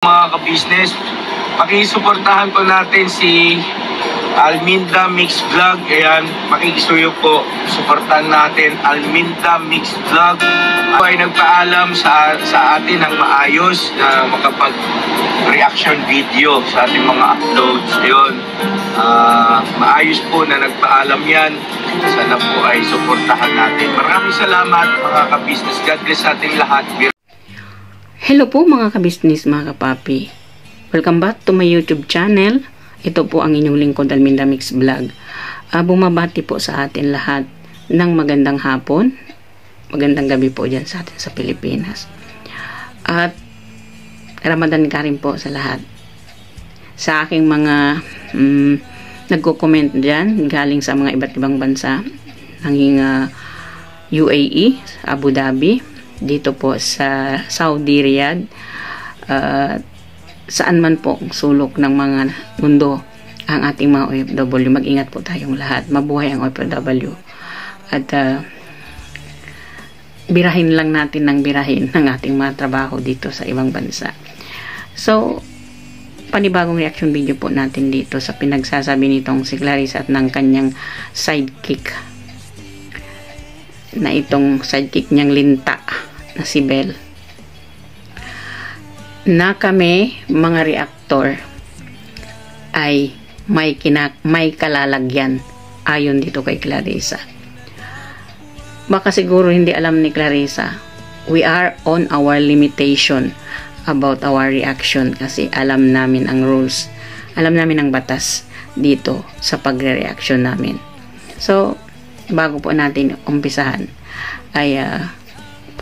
Mga ka-business, pakisuportahan po natin si Alminda Mix Vlog. Ayan, makikisuyo po, suportahan natin Alminda Mix Vlog. Ako ay nagpaalam sa atin ng maayos na makapag-reaction video sa ating mga uploads. Ayun, maayos po na nagpaalam yan. Sana po ay suportahan natin. Maraming salamat mga ka-business. God bless sa ating lahat. Hello po mga ka-business, mga kapapi. Welcome back to my YouTube channel. Ito po ang inyong lingkod, Alminda Mix Vlog. Bumabati po sa atin lahat ng magandang hapon. Magandang gabi po dyan sa atin sa Pilipinas. At Ramadan ka rin po sa lahat. Sa aking mga nagko-comment dyan, galing sa mga iba't ibang bansa, ng UAE, Abu Dhabi, dito po sa Saudi Riyadh, saan man po sulok ng mga mundo ang ating mga OFW. Mag-ingat po tayong lahat. Mabuhay ang OFW. At birahin lang natin ng birahin ng ating mga trabaho dito sa ibang bansa. So, panibagong reaction video po natin dito sa pinagsasabi nitong si Clarissa at ng kanyang sidekick, na itong sidekick niyang linta na si Belle, na kami mga reactor ay may kalalagyan ayon dito kay Clarissa. Baka siguro hindi alam ni Clarissa, we are on our limitation about our reaction, kasi alam namin ang rules, alam namin ang batas dito sa pagre-reaction namin. So bago po natin umpisahan ay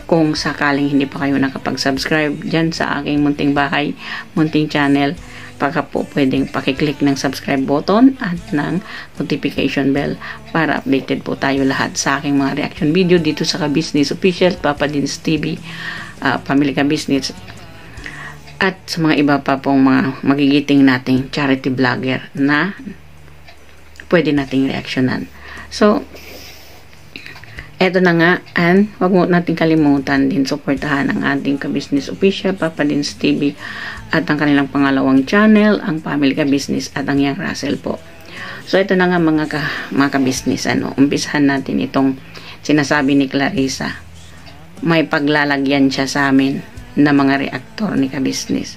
kung sakaling hindi pa kayo nakapag-subscribe dyan sa aking munting bahay, munting channel, baka po pwedeng pakiclick ng subscribe button at ng notification bell para updated po tayo lahat sa aking mga reaction video dito sa Ka-Business Official, Papa Dins TV, Family Ka-Business, at sa mga iba pa pong mga magigiting nating charity vlogger na pwede nating reaksyonan. So, eto na nga, and wag mo natin kalimutan din suportahan ang ating Ka-Business Official, Papa Dins TV, at ang kanilang pangalawang channel, ang Family Ka-Business at ang Young Russell po. So ito na nga mga ka-business, umpisahan natin itong sinasabi ni Clarissa. May paglalagyan siya sa amin na mga reactor ni Ka-Business.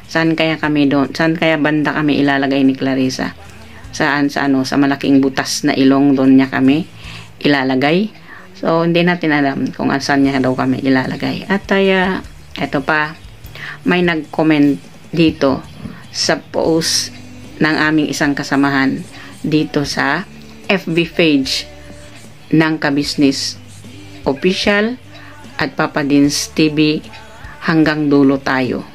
Saan kaya kami doon? Saan kaya banda kami ilalagay ni Clarissa? Saan sa malaking butas na ilong doon niya kami ilalagay? So, hindi natin alam kung saan niya daw kami ilalagay. At eto pa, may nag-comment dito sa post ng aming isang kasamahan dito sa FB page ng Ka-Business Official at Papa Dins TV, hanggang dulo tayo.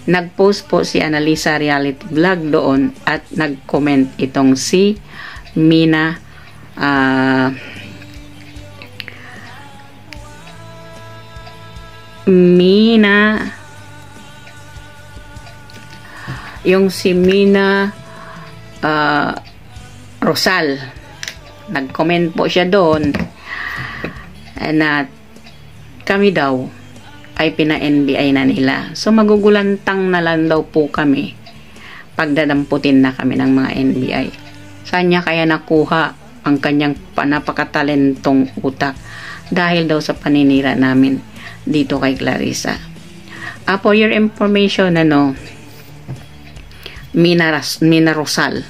Nag-post po si Analisa Reality Vlog doon at nag-comment itong si Mina yung si Mina Rosal. Nag-comment po siya doon na kami daw ay pina-NBI na nila. So magugulantang na lang daw po kami pagdadamputin na kami ng mga NBI. Saan niya kaya nakuha ang kanyang napakatalentong utak? Dahil daw sa paninira namin dito kay Clarissa. For your information, Mina Rosal,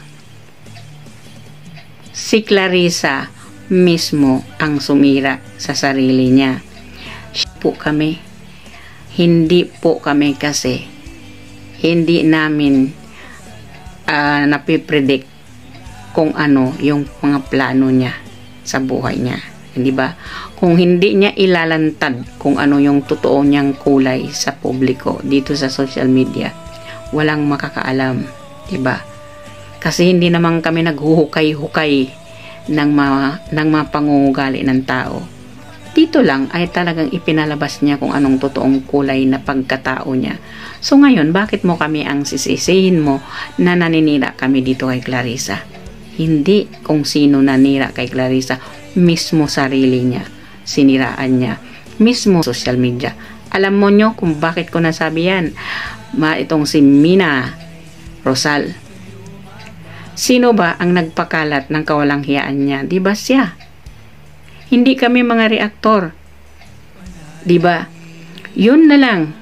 si Clarissa mismo ang sumira sa sarili niya. Po kami, hindi po kami, kasi hindi namin napipredict kung ano yung mga plano niya sa buhay niya. Hindi ba? Kung hindi niya ilalantad kung ano yung totoo niyang kulay sa publiko dito sa social media, walang makakaalam, diba? Kasi hindi naman kami naghuhukay-hukay ng mga pangungugali ng tao. Dito lang ay talagang ipinalabas niya kung anong totoong kulay na pagkatao niya. So ngayon, bakit mo kami ang sisisihin mo na naninira kami dito kay Clarissa? Hindi kung sino nanira kay Clarissa, mismo sarili niya siniraan niya, mismo social media, Alam mo nyo kung bakit ko nasabi yan? Itong si Mina Rosal. Sino ba ang nagpakalat ng kawalanghiyaan niya? Di ba siya? Hindi kami mga reaktor. Di ba? Yun na lang.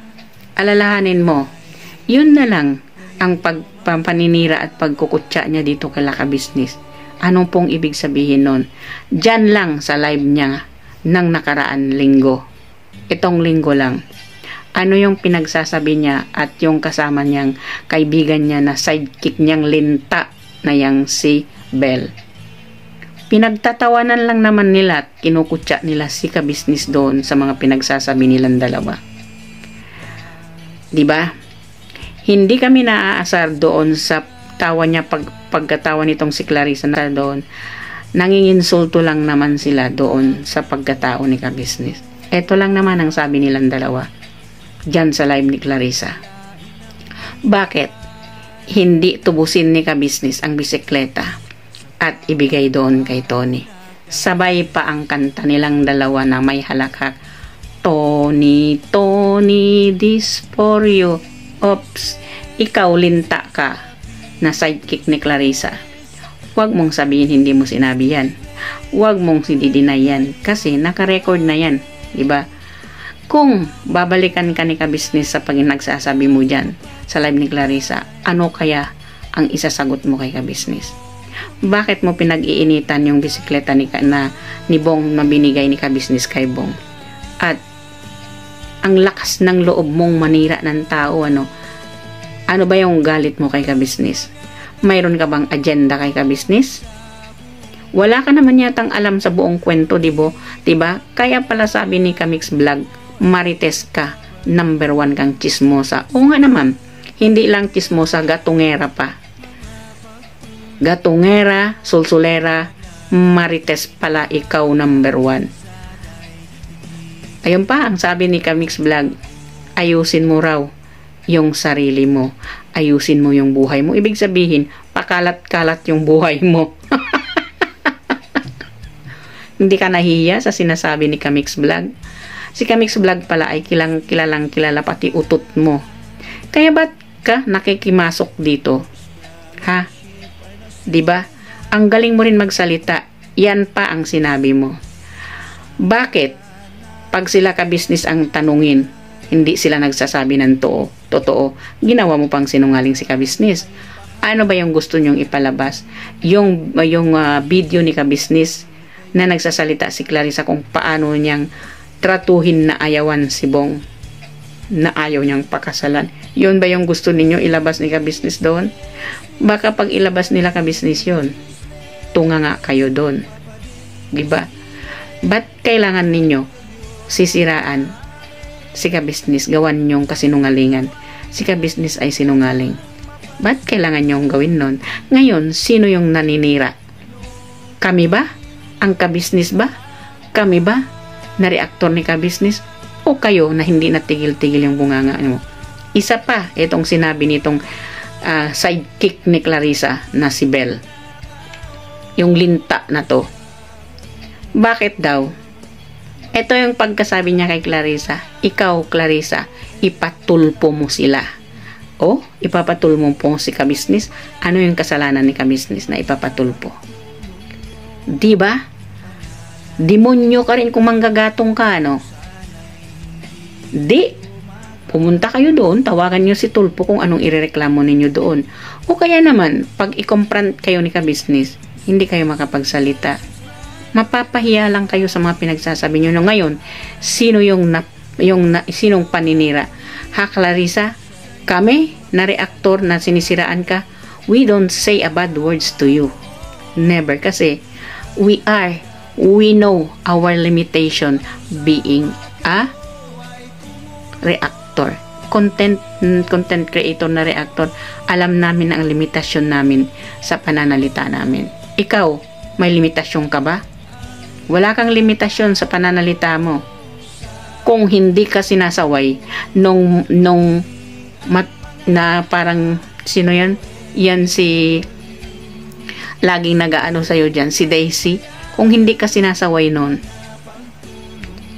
Alalahanin mo. Yun na lang ang pagpapaninira at pagkukutsa niya dito kay Laka Business. Anong pong ibig sabihin nun? Diyan lang sa live niya ng nakaraan linggo. Itong linggo lang. Ano yung pinagsasabi niya at yung kasama niyang kaibigan niya na sidekick niyang linta na yang si Bell. Pinagtatawanan lang naman nila at kinukutsa nila si Ka-Business doon sa mga pinagsasabi nilang dalawa. Diba? Hindi kami naaasar doon sa tawa niya pagkatawa nitong si Clarissa na doon. Nanginginsulto lang naman sila doon sa pagkatao ni Ka-Business. Ito lang naman ang sabi nilang dalawa dyan sa live ni Clarissa. Bakit hindi tubusin ni Ka-Business ang bisikleta at ibigay doon kay Tony? Sabay pa ang kanta nilang dalawa na may halakhak. Tony, Tony, this for you. Oops, ikaw linta ka na sidekick ni Clarissa. Huwag mong sabihin hindi mo sinabi yan. Huwag mong sinidinay yan kasi naka-record na yan. Diba? Kung babalikan ka ni Ka-Business sa nagsasabi mo dyan sa live ni Clarissa, ano kaya ang isasagot mo kay Ka-Business? Bakit mo pinag-iinitan yung bisikleta ni Bong na binigay ni Ka-Business kay Bong? At ang lakas ng loob mong manira ng tao, ano ba yung galit mo kay Ka-Business? Mayroon ka bang agenda kay Ka-Business? Wala ka naman yatang alam sa buong kwento, diba? Kaya pala sabi ni Kamix Vlog, marites ka, number 1 kang chismosa. O nga naman, hindi lang chismosa, gatungera pa. Gatungera, sulsulera, marites pala ikaw number 1. Ayun pa, ang sabi ni Kamix Vlog, ayusin mo raw yung sarili mo. Ayusin mo yung buhay mo. Ibig sabihin, pakalat-kalat yung buhay mo. Hindi ka nahiya sa sinasabi ni Kamix Vlog? Si Kamix Vlog pala ay kilalang kilala pati utot mo. Kaya ba't ka nakikimasok dito? Ha? Diba? Ang galing mo rin magsalita. Yan pa ang sinabi mo. Bakit? Pag sila Ka-Business ang tanungin, hindi sila nagsasabi ng totoo. Ginawa mo pang sinungaling si Ka-Business. Ano ba yung gusto nyong ipalabas? Yung video ni Ka-Business na nagsasalita si Clarissa kung paano niyang tratuhin na ayawan si Bong, na ayaw niyang pakasalan. Yun ba yung gusto ninyo ilabas ni Ka-Business doon? Baka pag ilabas nila Ka-Business yun, tunga nga kayo doon. Diba? Ba't kailangan ninyo sisiraan si Ka-Business, gawan nyong kasinungalingan? Si Ka-Business ay sinungaling. Ba't kailangan nyong gawin nun? Ngayon, sino yung naninira? Kami ba? Ang Ka-Business ba? Kami ba na reaktor ni Ka-Business? O kayo na hindi natigil-tigil yung bunganga mo? Isa pa, itong sinabi nitong sidekick ni Clarissa na si Bell. Yung linta na to. Bakit daw? Ito yung pagkasabi niya kay Clarissa. Ikaw, Clarissa, ipatulpo mo sila. O, ipapatulpo mo si Ka-Business. Ano yung kasalanan ni Ka-Business na ipapatulpo? Diba? Demonyo ka rin kung manggagatong ka, no? Di. Pumunta kayo doon, tawagan nyo si Tulpo kung anong irereklamo ninyo doon. O kaya naman, pag i-confront kayo ni Ka-Business, hindi kayo makapagsalita. Mapapahiya lang kayo sa mga pinagsasabi nyo. No, ngayon, sinong paninira? Ha, Clarissa? Kami, na reaktor na sinisiraan ka, we don't say a bad words to you. Never. Kasi, we know our limitation being a reactor. Content creator na reactor. Alam namin ang limitasyon namin sa pananalita namin. Ikaw, may limitasyon ka ba? Wala kang limitasyon sa pananalita mo. Kung hindi ka sinasaway na parang sino yan? Yan si laging nagaano sa'yo dyan, si Daisy. Kung hindi ka sinasaway nun,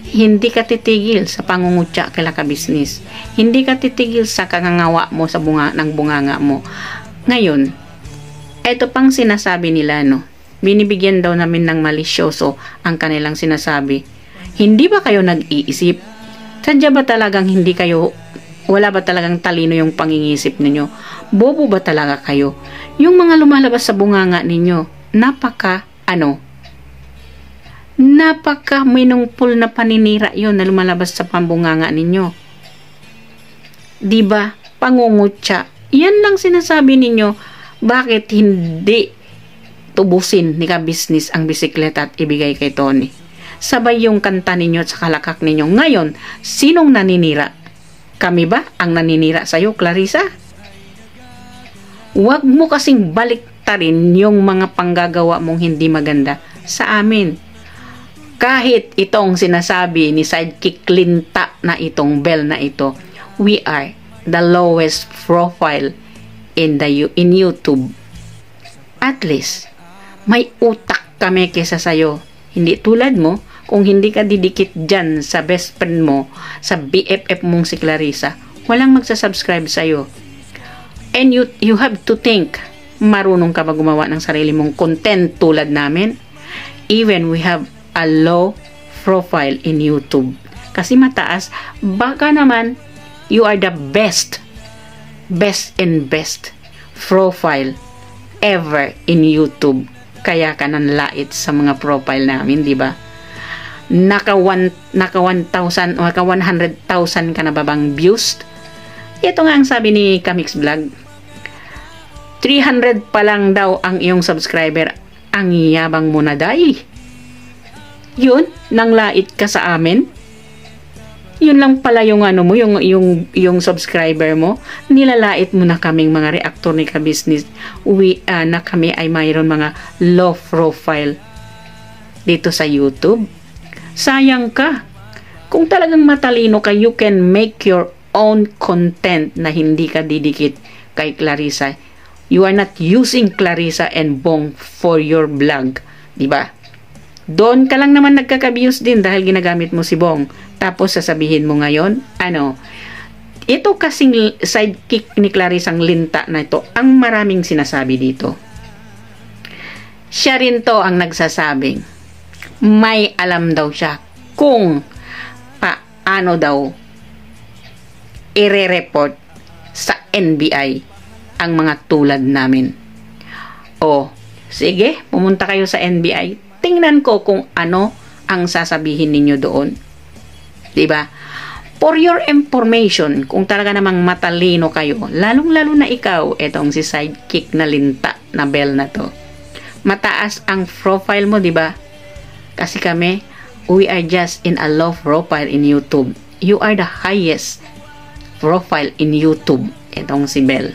Hindi ka titigil sa pangungutya kay ka-business. Hindi ka titigil sa kangangawa mo sa bunganga mo. Ngayon, ito pang sinasabi nila, no? Binibigyan daw namin ng malisyoso ang kanilang sinasabi. Hindi ba kayo nag-iisip? Sadya ba talagang hindi kayo, wala ba talagang talino yung pangingisip ninyo? Bobo ba talaga kayo? Yung mga lumalabas sa bunganga ninyo, napaka minungpol na paninira yon na lumalabas sa pambunganga ninyo. Diba? Pangungutya. Yan lang sinasabi ninyo. Bakit hindi tubusin ni ka-business ang bisikleta at ibigay kay Tony? Sabay yung kanta ninyo at sa kalakak ninyo. Ngayon, sinong naninira? Kami ba ang naninira sa'yo, Clarissa? Huwag mo kasing baliktarin yung mga panggagawa mong hindi maganda sa amin. Kahit itong sinasabi ni Sidekick Linta na itong Bell na ito, we are the lowest profile in YouTube. At least, may utak kami kesa sa'yo. Hindi tulad mo, kung hindi ka didikit dyan sa best friend mo, sa BFF mong si Clarissa, walang magsasubscribe sa'yo. And you have to think, marunong ka ba gumawa ng sarili mong content tulad namin? Even we have a low profile in YouTube. Kasi mataas, baka naman, you are the best and best profile ever in YouTube. Kaya ka nanlait sa mga profile namin, di ba? Naka 1,000 o naka 100,000 ka na ba bang views? Ito nga ang sabi ni Kamix Vlog. 300 pa lang daw ang iyong subscriber. Ang yabang mo na, day. Yun, nanglait ka sa amin. Yun lang pala yung mo, yung subscriber mo. Nilalait mo na kaming mga reactor ni ka-business. Na kami ay mayroon mga low profile dito sa YouTube. Sayang ka. Kung talagang matalino ka, you can make your own content na hindi ka didikit kay Clarissa. You are not using Clarissa and Bong for your vlog. Diba? Doon ka lang naman nagkaka-views din dahil ginagamit mo si Bong. Tapos sasabihin mo ngayon, ito kasing sidekick ni Clarissa ang Linta na ito, ang maraming sinasabi dito. Siya rin to ang nagsasabing may alam daw siya kung paano daw ire-report sa NBI ang mga tulad namin. O, sige, pumunta kayo sa NBI. Tingnan ko kung ano ang sasabihin ninyo doon. Diba? For your information, kung talaga namang matalino kayo, lalong-lalo na ikaw, etong si sidekick na Linta na Bell na to. Mataas ang profile mo, diba? Kasi kami, we are just in a low profile in YouTube. You are the highest profile in YouTube, etong si Bell.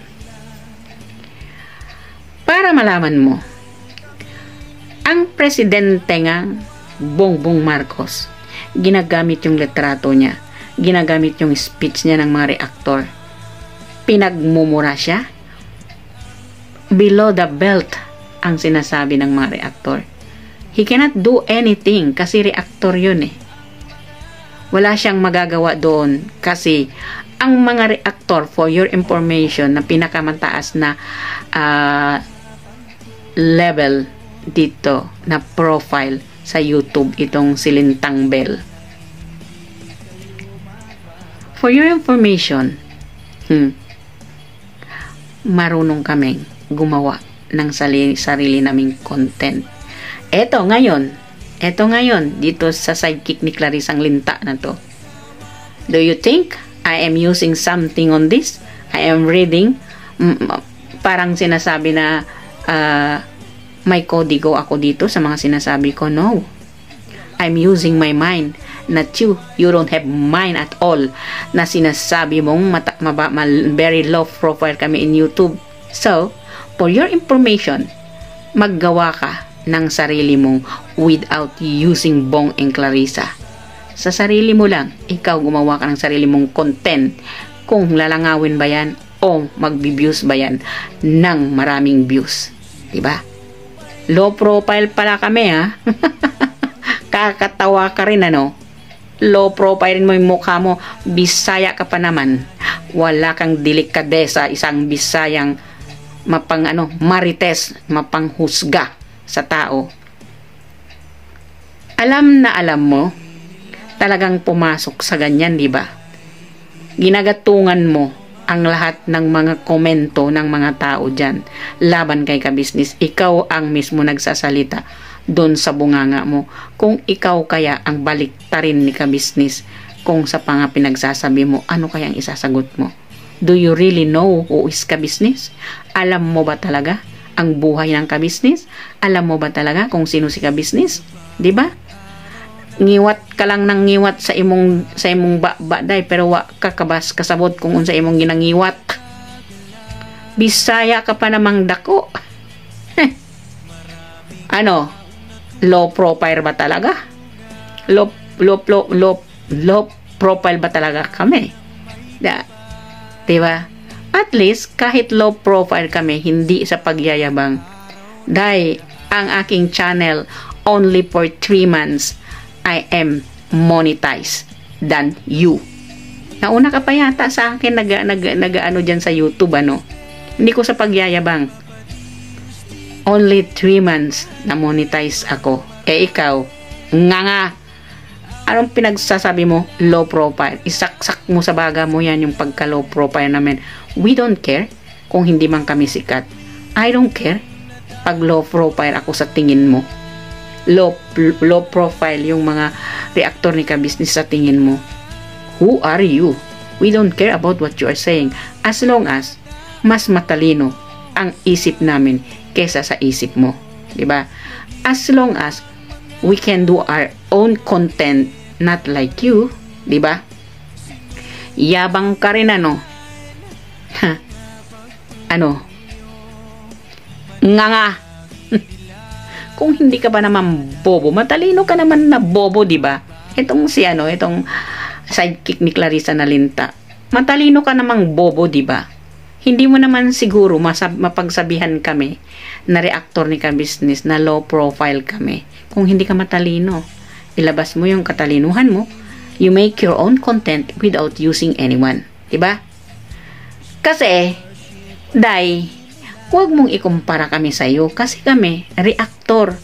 Para malaman mo, ang presidente nga, Bongbong Marcos, ginagamit yung litrato niya, ginagamit yung speech niya ng mga reactor. Pinagmumura siya. Below the belt ang sinasabi ng mga reactor. He cannot do anything kasi reactor yun eh. Wala siyang magagawa doon kasi ang mga reactor, for your information, na pinakamataas na level dito na profile sa YouTube, itong si Lintang Bell. For your information, marunong kaming gumawa ng sarili naming content. Eto ngayon, dito sa sidekick ni Clarissa ang Linta na to. Do you think I am using something on this? I am reading, parang sinasabi na may kodigo ako dito sa mga sinasabi ko. No. I'm using my mind. Not you. You don't have mind at all. Na sinasabi mong very low profile kami in YouTube. So, for your information, maggawa ka ng sarili mong without using Bong and Clarissa. Sa sarili mo lang, ikaw gumawa ka ng sarili mong content. Kung lalangawin ba yan o magbi-views ba yan ng maraming views. Diba? Low profile pala kami, ha? Kakatawa ka rin, ano? low profile mo yung mukha mo, Bisaya ka pa naman. Wala kang delikadesa, isang Bisayang marites, mapanghusga sa tao. Alam na alam mo, talagang pumasok sa ganyan, di ba? Ginagatungan mo ang lahat ng mga komento ng mga tao dyan laban kay kabisnes. Ikaw ang mismo nagsasalita doon sa bunganga mo. Kung ikaw kaya ang baliktarin ni kabisnes, kung sa panga pinagsasabi mo, ano kayang isasagot mo? Do you really know who is kabisnes? Alam mo ba talaga ang buhay ng kabisnes? Alam mo ba talaga kung sino si kabisnes? Di ba? Ngiwat ka lang ng ngiwat sa imong baday, pero wa ka kabas kasabot kung unsa imong ginangiwat. Bisaya ka pa namang dako. Ano? Low profile ba talaga? Low profile ba talaga kami? Diba? At least, kahit low profile kami, hindi sa pagyayabang. Dahil, ang aking channel, only for 3 months, I am monetized than you. Nauna ka pa yata sa akin nag-ano dyan sa YouTube, ano? Hindi ko sa pagyayabang. Only 3 months na monetize ako. Ikaw, nga. Anong pinagsasabi mo? Low profile. Isaksak mo sa baga mo yan yung pagka-low profile namin. We don't care kung hindi man kami sikat. I don't care pag low profile ako sa tingin mo. Low profile yung mga reactor ni kabisnes sa tingin mo. Who are you? We don't care about what you are saying. As long as mas matalino ang isip namin kesa sa isip mo. Diba? As long as we can do our own content, not like you, di ba? Yabang ka rin, ano? Ano? Nga. Kung hindi ka ba naman bobo, matalino ka naman na bobo, di ba? Itong sidekick ni Clarissa Nalinta. Matalino ka namang bobo, di ba? Hindi mo naman siguro mapagsabihan kami na reactor ni kabisnes na low profile kami. Kung hindi ka matalino, ilabas mo yung katalinuhan mo. You make your own content without using anyone. Diba? Kasi, huwag mong ikumpara kami sa iyo. Kasi kami, reactor.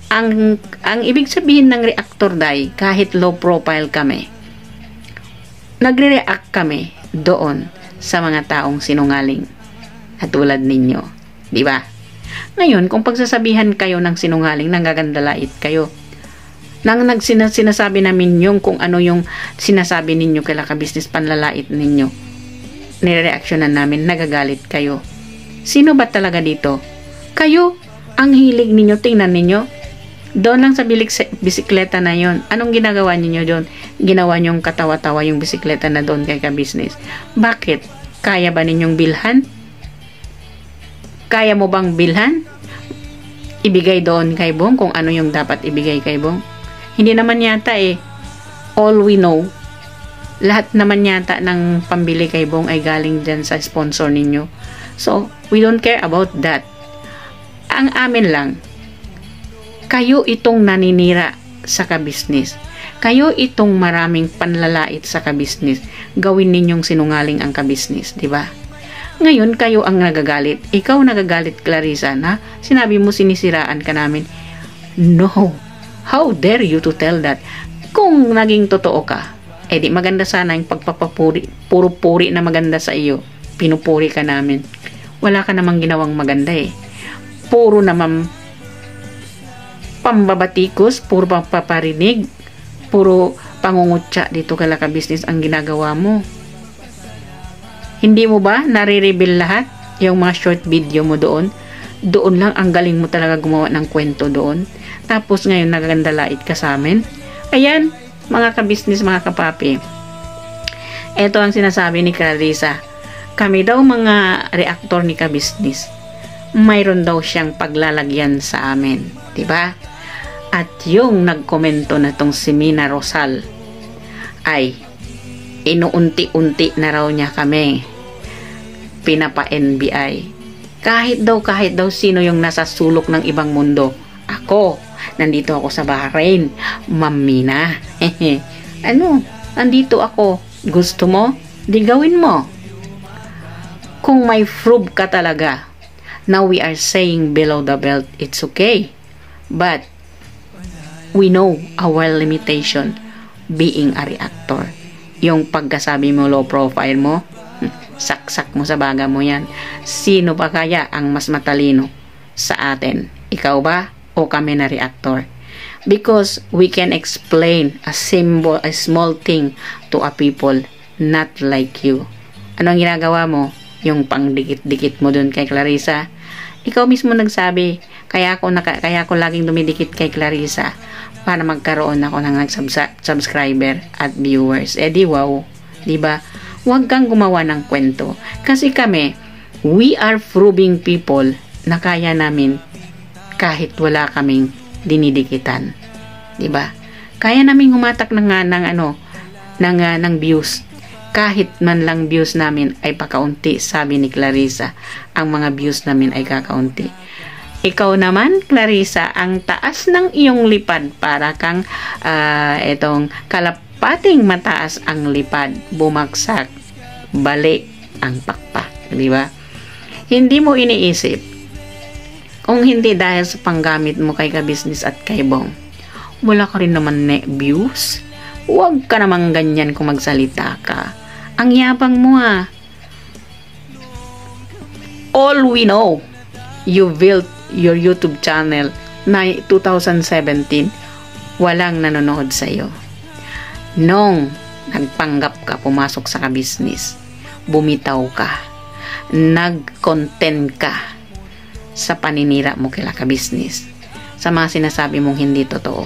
Ang ibig sabihin ng reactor, kahit low profile kami, nagre-react kami doon sa mga taong sinungaling at tulad ninyo. Diba? Ngayon, kung pagsasabihan kayo ng sinungaling, nanggagandalait kayo. Nang sinasabi namin yung kung ano yung sinasabi ninyo kay kabisnes, panlalait ninyo, nireaksyonan namin, nagagalit kayo. Sino ba talaga dito? Kayo, ang hilig ninyo, tingnan ninyo, doon lang sa bisikleta na yon. Anong ginagawa ninyo doon? Ginawa nyong katawa-tawa yung bisikleta na doon kay kabisnes. Bakit? Kaya ba ninyong bilhan? Kaya mo bang bilhan? Ibigay doon kay Bong kung ano yung dapat ibigay kay Bong? Hindi naman yata all we know, lahat naman yata ng pambili kay Bong ay galing dyan sa sponsor ninyo. So, we don't care about that. Ang amin lang, kayo itong naninira sa kabisnes. Kayo itong maraming panlalait sa kabisnes. Gawin ninyong sinungaling ang kabisnes, di ba? Ngayon, kayo ang nagagalit. Ikaw nagagalit, Clarissa, na sinabi mo sinisiraan ka namin. No. How dare you to tell that? Kung naging totoo ka, di maganda sana yung pagpapapuri, puro puri na maganda sa iyo. Pinupuri ka namin. Wala ka namang ginawang maganda Puro naman pambabatikos, puro paparinig, puro pangungutya dito kay kabisnes ang ginagawa mo. Hindi mo ba nare-reveal lahat yung mga short video mo doon? Doon lang ang galing mo talaga gumawa ng kwento doon. Tapos ngayon nagagandalait ka sa amin. Ayan, mga kabisnes, mga kapapi. Ito ang sinasabi ni Clarissa. Kami daw mga reactor ni kabisnes, mayroon daw siyang paglalagyan sa amin. Diba? At yung nagkomento na tong si Mina Rosal ay inuunti-unti na raw niya kami pinapa-NBI. Kahit daw sino yung nasa sulok ng ibang mundo. Ako, nandito ako sa Bahrain. Ma'am Mina. Ano, andito ako. Gusto mo? Di gawin mo. Kung may prove ka talaga, now we are saying below the belt, it's okay. But, we know our limitation being a reactor. Yung pagkasabi mo low profile mo, saksak mo sa baga mo yan. Sino ba kaya ang mas matalino sa atin? Ikaw ba o kami na reactor? Because we can explain a symbol, a small thing to a people, not like you. Ano ang ginagawa mo? Yung pangdikit-dikit mo dun kay Clarissa. Ikaw mismo nagsabi, kaya ako laging dumidikit kay Clarissa para magkaroon ako ng subscriber at viewers. Di wow, di ba? Huwag kang gumawa ng kwento. Kasi kami, we are proving people na kaya namin kahit wala kaming dinidikitan. 'Di ba? Kaya naming humatak ng views. Kahit man lang views namin ay pakaunti, sabi ni Clarissa. Ang mga views namin ay kakaunti. Ikaw naman, Clarissa, ang taas ng iyong lipad para kang itong kalapating mataas ang lipad, bumagsak, bali ang pakpak, 'di ba? Hindi mo iniisip kung hindi dahil sa panggamit mo kay ka-business at kay Bong, wala ka rin naman views. Huwag ka namang ganyan kung magsalita ka. Ang yabang mo All we know, you built your YouTube channel na 2017, walang nanonood sa'yo. Nung nagpanggap ka, pumasok sa ka-business, bumitaw ka, nag-content ka sa paninira mo kila ka-business, sa mga sinasabi mong hindi totoo.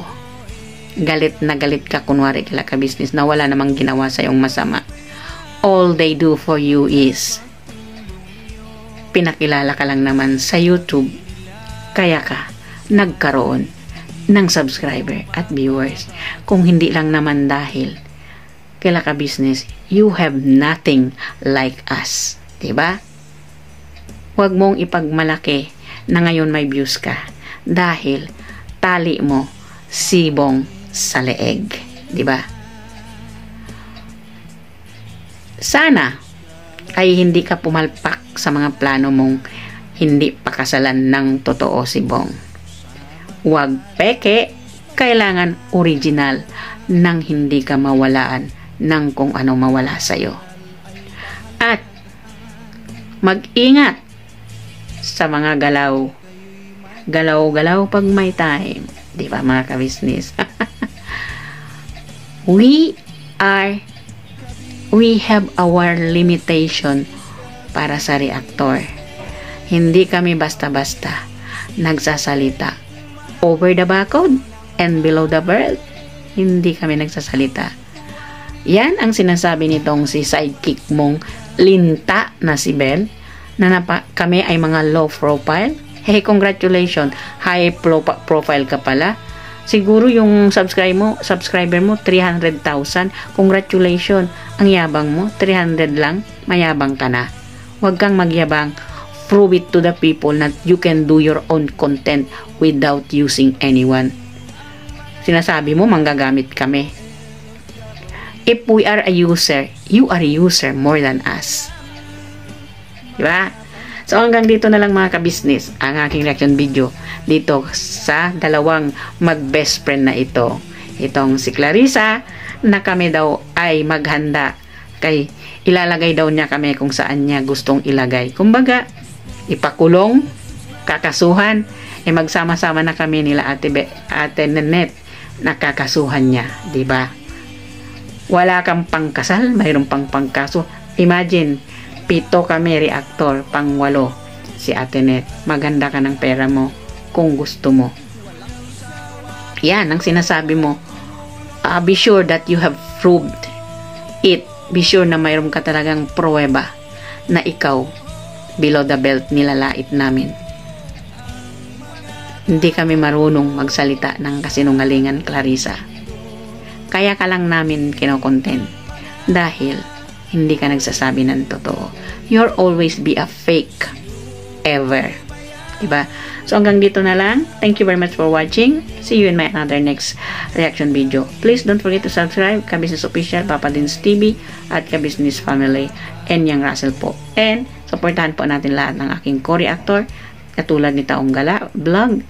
Galit na galit ka kunwari kila ka-business na wala namang ginawa sa iyong masama. All they do for you is pinakilala ka lang naman sa YouTube, kaya ka nagkaroon ng subscriber at viewers. Kung hindi lang naman dahil kila ka-business, you have nothing like us, diba? Huwag mong ipagmalaki na ngayon may views ka dahil tali mo si Bong sa leeg, di ba? Sana ay hindi ka pumalpak sa mga plano mong hindi pakasalan ng totoo si Bong. Huwag peke, kailangan original nang hindi ka mawalaan ng kung ano mawala sa'yo. At mag-ingat sa mga galaw pag may time, di ba mga ka-business? we have our limitation para sa reactor. Hindi kami basta-basta nagsasalita over the background and below the belt. Hindi kami nagsasalita. Yan ang sinasabi nitong si sidekick mong linta na si Bel, na kami ay mga low profile. Hey, congratulations, high profile ka pala. Siguro yung subscriber mo 300,000. Congratulations, ang yabang mo 300 lang, mayabang ka na. Huwag kang magyabang. Prove it to the people that you can do your own content without using anyone. Sinasabi mo manggagamit kami. If we are a user, you are a user more than us. Diba? So hanggang dito na lang mga ka-business ang aking reaction video dito sa dalawang mag-best friend na ito. Itong si Clarissa na kami daw ay maghanda kay ilalagay daw niya kami kung saan niya gustong ilagay. Kumbaga, ipakulong, kakasuhan, magsama-sama na kami nila Ate Nenet na kakasuhan niya. Diba? Wala kang pangkasal, mayroon pang pangkaso. Imagine, 7 kami reactor, pang 8 si Ate Net. Maganda ka ng pera mo kung gusto mo. Yan ang sinasabi mo. Be sure that you have proved it. Be sure na mayroon ka talagang pruweba na ikaw below the belt nilalait namin. Hindi kami marunong magsalita ng kasinungalingan, Clarissa. Kaya ka lang namin kinokontent dahil hindi ka nagsasabi ng totoo. You'll always be a fake ever. Diba? So hanggang dito na lang. Thank you very much for watching. See you in my another next reaction video. Please don't forget to subscribe. Ka-Business Official, Papa Dins TV, at Ka-Business Family, and Yang Russell po. And supportahan po natin lahat ng aking co-reactor, katulad ni Taong Gala Vlog,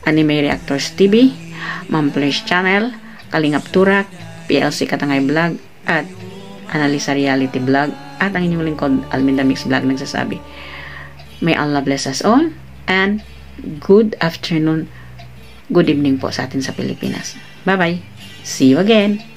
Anime Reactors TV, Mamplash Channel, Kalingap Turak, PLC Katangay Vlog, at Analisa Reality Vlog, at ang inyong lingkod, Alminda Mix Vlog, nagsasabi, may Allah bless us all, and good afternoon, good evening po sa atin sa Pilipinas. Bye-bye. See you again.